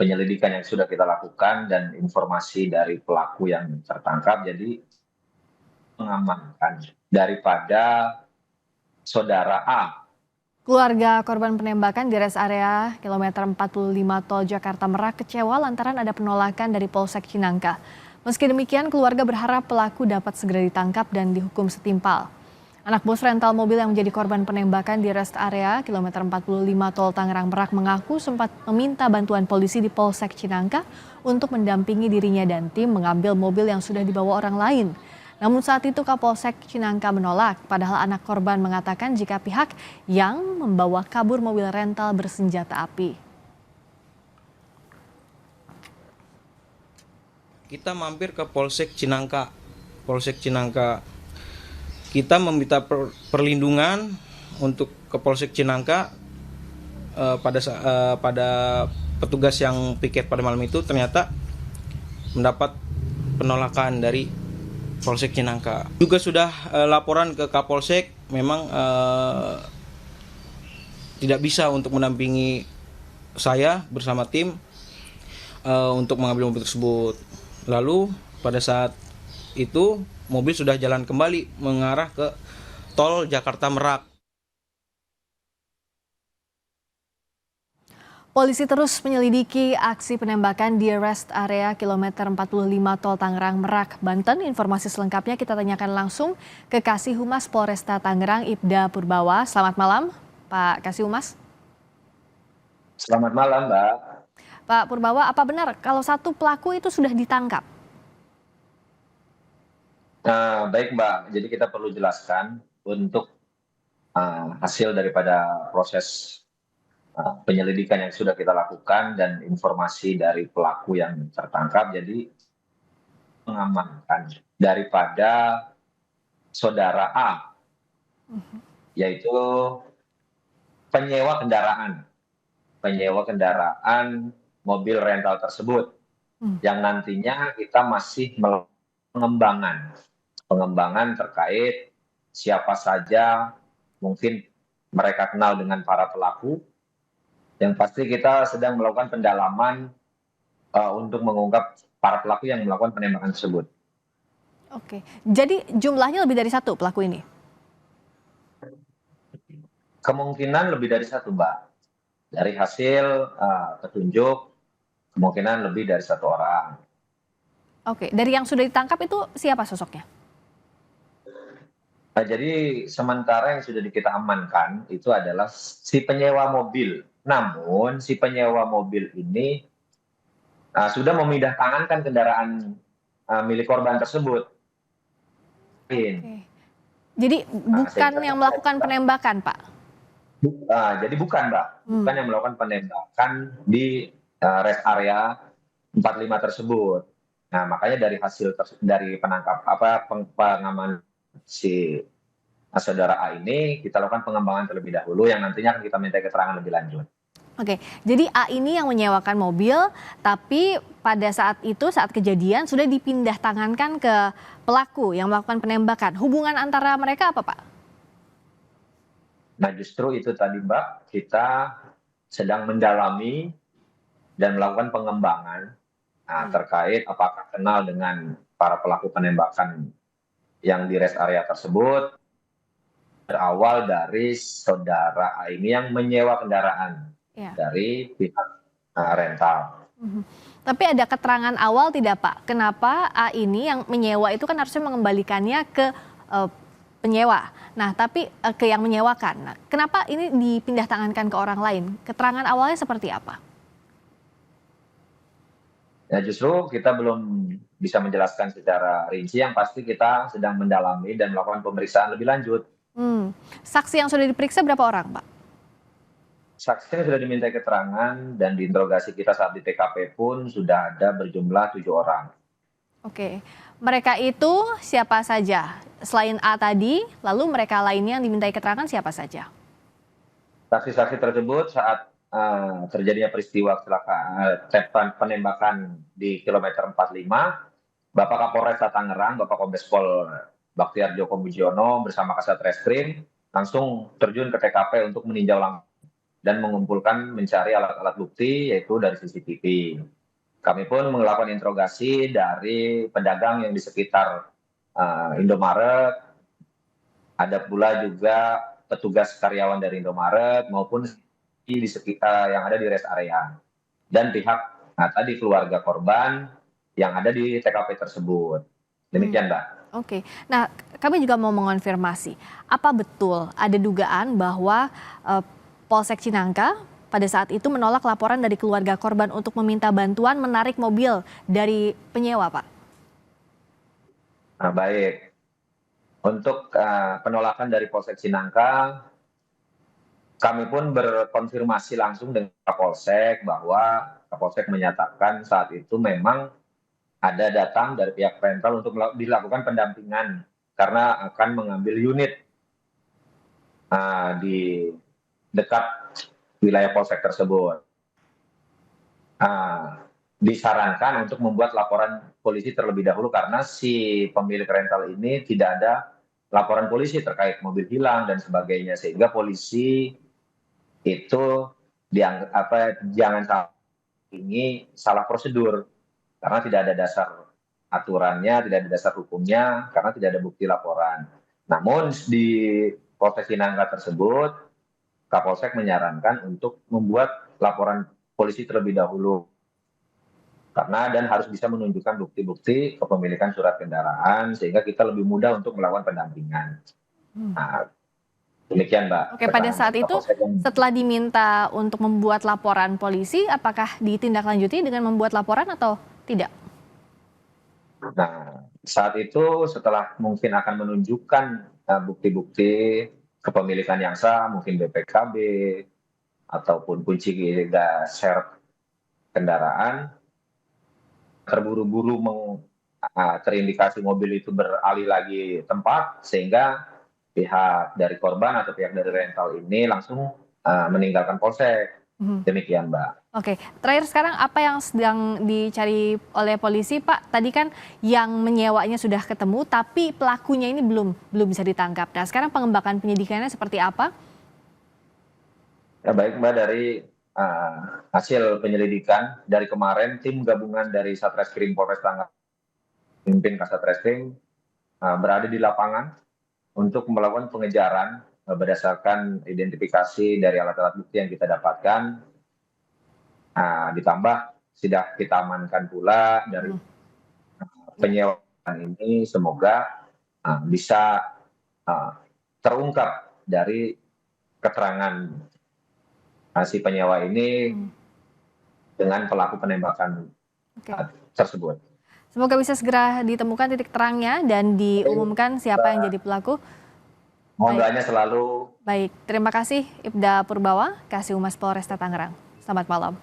penyelidikan yang sudah kita lakukan dan informasi dari pelaku yang tertangkap, jadi mengamankan daripada saudara A. Keluarga korban penembakan di rest area kilometer 45 Tol Jakarta Merak kecewa lantaran ada penolakan dari Polsek Cinangka. Meski demikian, keluarga berharap pelaku dapat segera ditangkap dan dihukum setimpal. Anak bos rental mobil yang menjadi korban penembakan di rest area kilometer 45 Tol Tangerang Merak mengaku sempat meminta bantuan polisi di Polsek Cinangka untuk mendampingi dirinya dan tim mengambil mobil yang sudah dibawa orang lain. Namun saat itu Kapolsek Cinangka menolak, padahal anak korban mengatakan jika pihak yang membawa kabur mobil rental bersenjata api. Kita mampir ke Polsek Cinangka. Polsek Cinangka. Kita meminta perlindungan untuk ke Polsek Cinangka pada petugas yang piket pada malam itu ternyata mendapat penolakan dari Polsek Cinangka. Juga sudah laporan ke Kapolsek, memang tidak bisa untuk mendampingi saya bersama tim untuk mengambil mobil tersebut. Lalu pada saat itu mobil sudah jalan kembali mengarah ke Tol Jakarta Merak. Polisi terus menyelidiki aksi penembakan di rest area kilometer 45 Tol Tangerang Merak, Banten. Informasi selengkapnya kita tanyakan langsung ke Kasih Humas Polresta Tangerang, Ibda Purbawa. Selamat malam, Pak Kasih Humas. Selamat malam, Mbak. Pak Purbawa, apa benar kalau satu pelaku itu sudah ditangkap? Baik, Mbak. Jadi kita perlu jelaskan untuk hasil daripada proses penyelidikan yang sudah kita lakukan dan informasi dari pelaku yang tertangkap, jadi mengamankan daripada saudara A, yaitu penyewa kendaraan mobil rental tersebut, yang nantinya kita masih melakukan pengembangan terkait siapa saja mungkin mereka kenal dengan para pelaku. Yang pasti kita sedang melakukan pendalaman untuk mengungkap para pelaku yang melakukan penembakan tersebut. Oke, jadi jumlahnya lebih dari satu pelaku ini? Kemungkinan lebih dari satu, Mbak. Dari hasil petunjuk, kemungkinan lebih dari satu orang. Oke, dari yang sudah ditangkap itu siapa sosoknya? Jadi sementara yang sudah kita amankan itu adalah si penyewa mobil. Namun si penyewa mobil ini sudah memindah tangankan kendaraan milik korban tersebut. Oke. Jadi bukan yang melakukan penembakan, Pak? Jadi bukan, Mbak. Bukan yang melakukan penembakan di rest area 45 tersebut. Nah, makanya dari hasil dari pengamanan si saudara A ini, kita lakukan pengembangan terlebih dahulu yang nantinya akan kita minta keterangan lebih lanjut. Oke, jadi A ini yang menyewakan mobil, tapi pada saat itu, saat kejadian sudah dipindah tangankan ke pelaku yang melakukan penembakan. Hubungan antara mereka apa, Pak? Nah, justru itu tadi, Mbak, kita sedang mendalami dan melakukan pengembangan terkait apakah kenal dengan para pelaku penembakan yang di rest area tersebut. Berawal dari saudara A ini yang menyewa kendaraan dari pihak rental. Tapi ada keterangan awal tidak, Pak? Kenapa A ini yang menyewa itu kan harusnya mengembalikannya ke penyewa. Nah, tapi ke yang menyewakan. Nah, kenapa ini dipindah tangankan ke orang lain? Keterangan awalnya seperti apa? Ya, justru kita belum bisa menjelaskan secara rinci. Yang pasti kita sedang mendalami dan melakukan pemeriksaan lebih lanjut. Saksi yang sudah diperiksa berapa orang, Pak? Saksi yang sudah diminta keterangan dan diinterogasi kita saat di TKP pun sudah ada berjumlah 7 orang. Oke, mereka itu siapa saja? Selain A tadi, lalu mereka lainnya yang dimintai keterangan siapa saja? Saksi-saksi tersebut saat terjadinya peristiwa kecelakaan penembakan di kilometer 45, Bapak Kapolresta Tangerang, Bapak Kombes Pol Baktiar Joko Budiono bersama Kasat Reskrim langsung terjun ke TKP untuk meninjau langsung dan mengumpulkan mencari alat-alat bukti yaitu dari CCTV. Kami pun melakukan interogasi dari pedagang yang di sekitar Indomaret, ada pula juga petugas karyawan dari Indomaret maupun di sekitar yang ada di rest area, dan pihak tadi keluarga korban yang ada di TKP tersebut. Demikian, Mbak. Oke, nah kami juga mau mengonfirmasi, apa betul ada dugaan bahwa Polsek Cinangka pada saat itu menolak laporan dari keluarga korban untuk meminta bantuan menarik mobil dari penyewa, Pak? Nah, baik. Untuk penolakan dari Polsek Cinangka, kami pun berkonfirmasi langsung dengan Kapolsek bahwa Kapolsek menyatakan saat itu memang ada datang dari pihak rental untuk dilakukan pendampingan karena akan mengambil unit di dekat wilayah Polsek tersebut. Disarankan untuk membuat laporan polisi terlebih dahulu karena si pemilik rental ini tidak ada laporan polisi terkait mobil hilang dan sebagainya, sehingga polisi itu jangan ini salah prosedur karena tidak ada dasar aturannya, tidak ada dasar hukumnya, karena tidak ada bukti laporan. Namun di Polsek Cinangka tersebut, Kapolsek menyarankan untuk membuat laporan polisi terlebih dahulu dan harus bisa menunjukkan bukti-bukti kepemilikan surat kendaraan sehingga kita lebih mudah untuk melakukan pendampingan. Nah, demikian, Mbak. Oke, pada saat itu setelah diminta untuk membuat laporan polisi, apakah ditindaklanjuti dengan membuat laporan atau tidak? Nah, saat itu setelah mungkin akan menunjukkan bukti-bukti kepemilikan yang sah, mungkin BPKB ataupun kunci serep kendaraan, terburu-buru terindikasi mobil itu beralih lagi tempat sehingga pihak dari korban atau pihak dari rental ini langsung meninggalkan Polsek. Demikian, Mbak. Oke, terakhir sekarang apa yang sedang dicari oleh polisi, Pak? Tadi kan yang menyewanya sudah ketemu, tapi pelakunya ini belum bisa ditangkap. Nah, sekarang pengembangan penyidikannya seperti apa? Ya, baik, Mbak, dari hasil penyelidikan dari kemarin, tim gabungan dari Satreskrim Polres Tangerang, pimpin Kasatreskrim, berada di lapangan untuk melakukan pengejaran berdasarkan identifikasi dari alat-alat bukti yang kita dapatkan. Ditambah sudah kita amankan pula dari penyewaan ini, semoga bisa terungkap dari keterangan si penyewa ini dengan pelaku penembakan tersebut. Semoga bisa segera ditemukan titik terangnya dan diumumkan siapa yang jadi pelaku. Mohon doanya selalu. Baik, terima kasih Ibda Purbawa, Kasih Humas Polresta Tangerang. Selamat malam.